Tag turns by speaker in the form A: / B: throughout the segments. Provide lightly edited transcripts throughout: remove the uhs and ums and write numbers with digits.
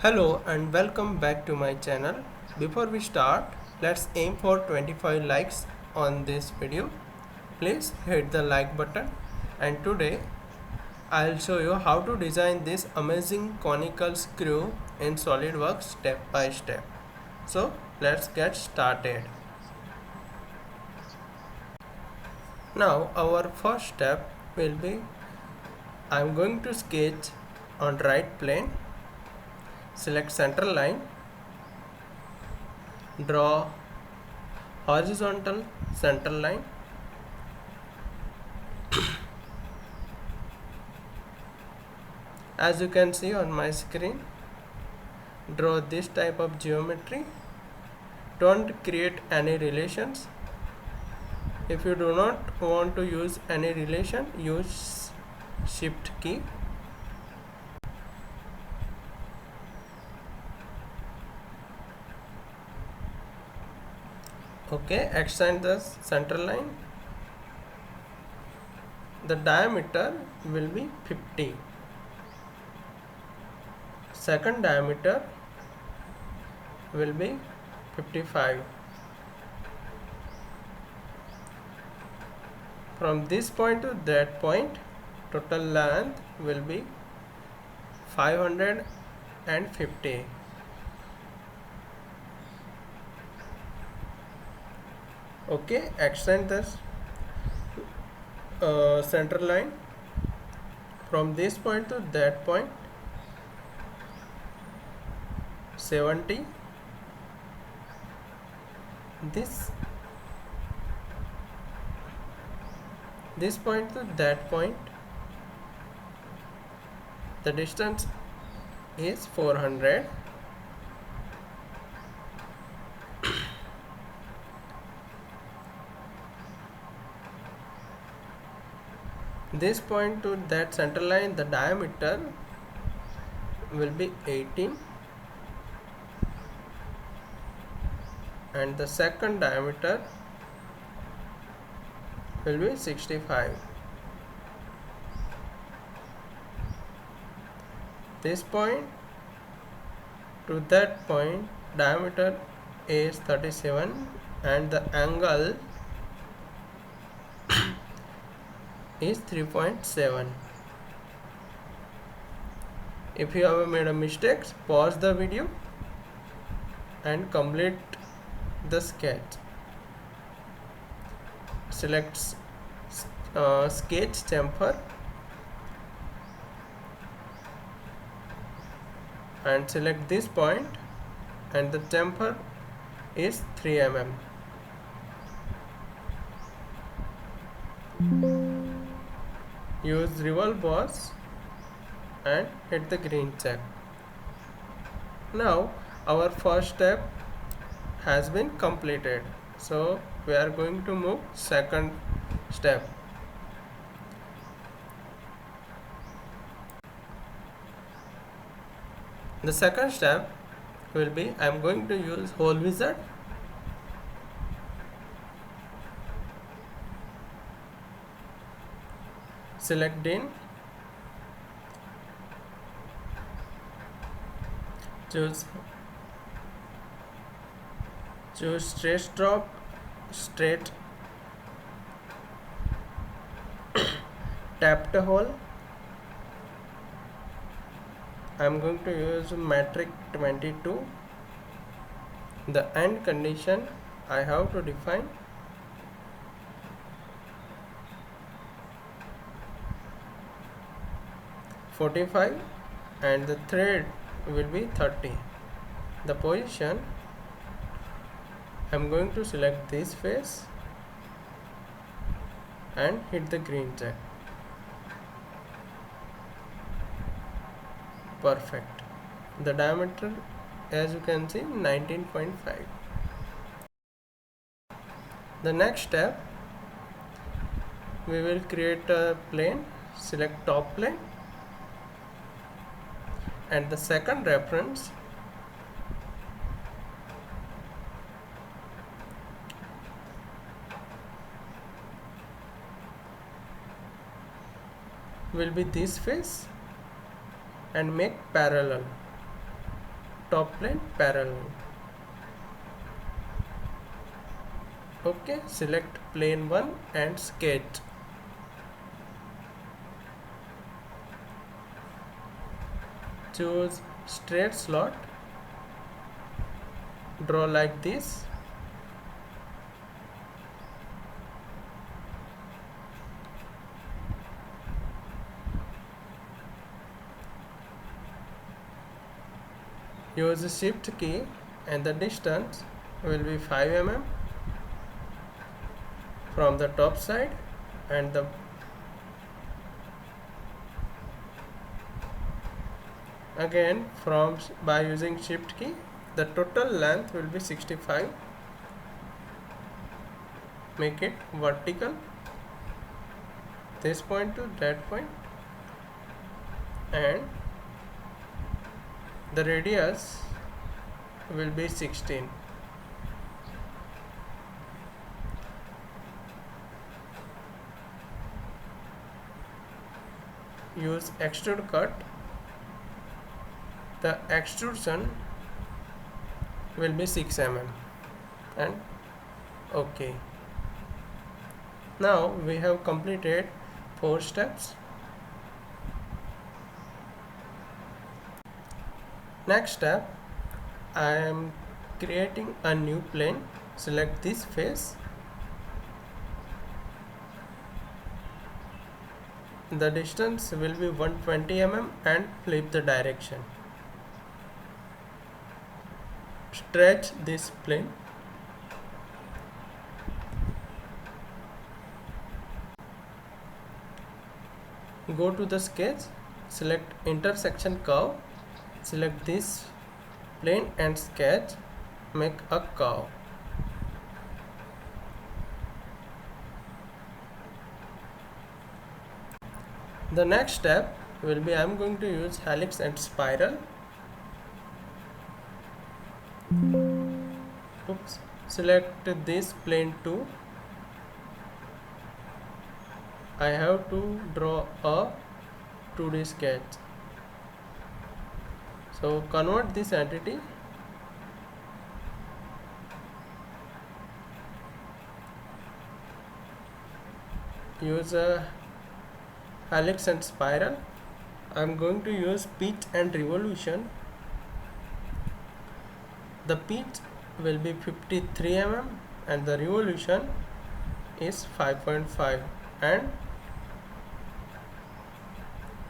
A: Hello and welcome back to my channel. Before we start, let's aim for 25 likes on this video. Please hit the like button, and today I'll show you how to design this amazing conical screw in SolidWorks step by step. So let's get started. Now our first step will be I'm going to sketch on right plane. Select center line, draw horizontal center line, as you can see on my screen. Draw this type of geometry. Don't create any relations. If you do not want to use any relation, use shift key. Okay, extend the center line. The diameter will be 50. Second diameter will be 55. From this point to that point, total length will be 550. Okay, extend this center line from this point to that point 70. This point to that point, the distance is 400. This point to that center line, the diameter will be 18, and the second diameter will be 65. This point to that point, diameter is 37, and the angle is 3.7. If you have made a mistake, pause the video and complete the sketch. Select sketch chamfer and select this point, and the chamfer is 3 mm. Use Revolve and hit the green check. Now our first step has been completed, so we are going to move second step. The second step will be I am going to use hole wizard. Select din, choose straight drop, straight tap the hole. I am going to use metric 22. The end condition I have to define 45, and the thread will be 30. The position I am going to select this face and hit the green check. Perfect. The diameter, as you can see, 19.5. The next step, we will create a plane. Select top plane, and the second reference will be this face and make parallel. top plane parallel. Okay, select plane 1 and sketch. Choose straight slot, draw like this. Use the shift key and the distance will be 5 mm from the top side, and the again by using shift key the total length will be 65. Make it vertical, this point to that point, and the radius will be 16. Use extrude cut. The extrusion will be 6 mm and OK. Now we have completed 4 steps. Next step, I am creating a new plane. Select this face. The distance will be 120 mm and flip the direction. Stretch this plane. Go to the sketch, select intersection curve, select this plane and sketch, make a curve. The next step will be I am going to use helix and spiral. Oops. Select this plane 2. I have to draw a 2D sketch. So convert this entity. Use a helix and spiral. I am going to use pitch and revolution. The pitch will be 53 mm and the revolution is 5.5, and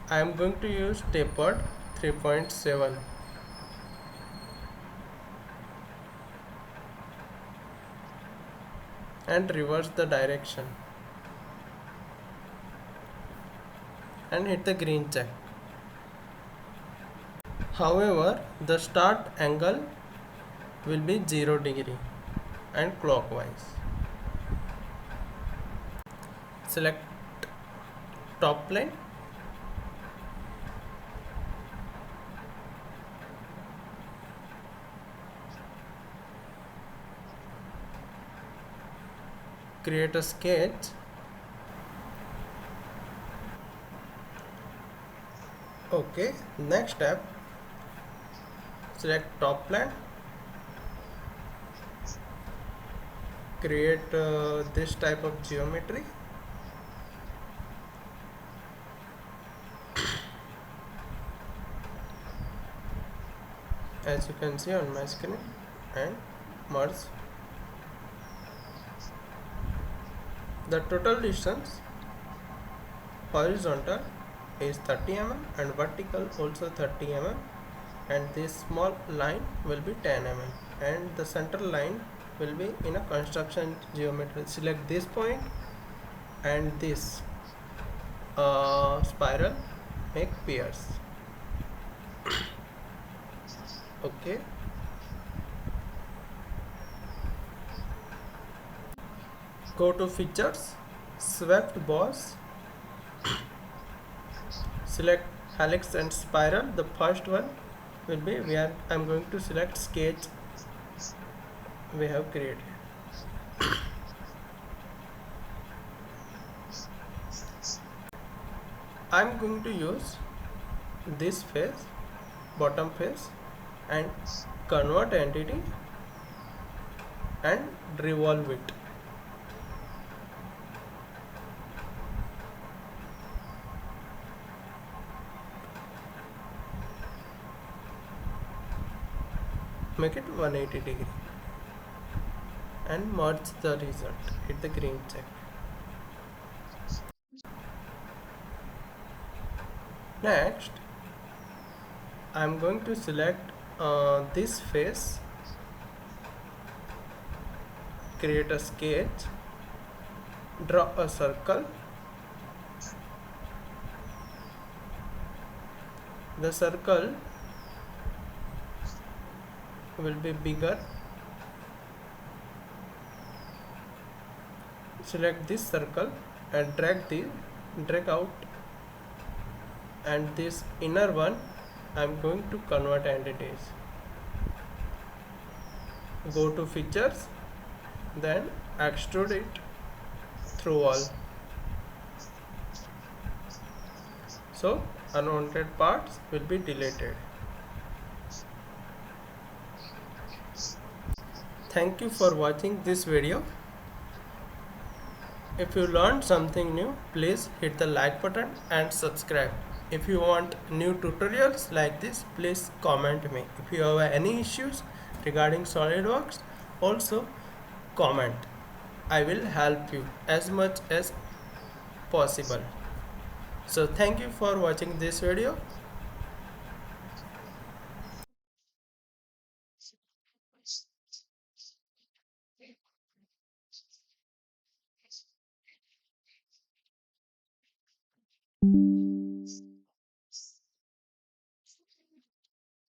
A: I am going to use tapered 3.7. and reverse the direction and hit the green check. However, the start angle will be 0 degree and clockwise. Select top plane. Create a sketch. Okay, next step, select top plane. Create this type of geometry. As you can see on my screen, and merge. The total distance horizontal is 30 mm and vertical also 30 mm, and this small line will be 10 mm, and the center line will be in a construction geometry. Select this point and this spiral, make pairs. Okay. Go to features, swept boss, select helix and spiral. The first one will be where I am going to select sketch we have created. I am going to use this face, bottom face, and convert entity and revolve it. Make it 180 degree and merge the result. Hit the green check. Next, I am going to select this face, create a sketch, draw a circle. The circle will be bigger. Select this circle and drag out, and this inner one I am going to convert entities. Go to features, then extrude it through all. So unwanted parts will be deleted. Thank you for watching this video. If you learned something new, please hit the like button and subscribe. If you want new tutorials like this, please comment me. If you have any issues regarding SolidWorks, also comment. I will help you as much as possible. So thank you for watching this video.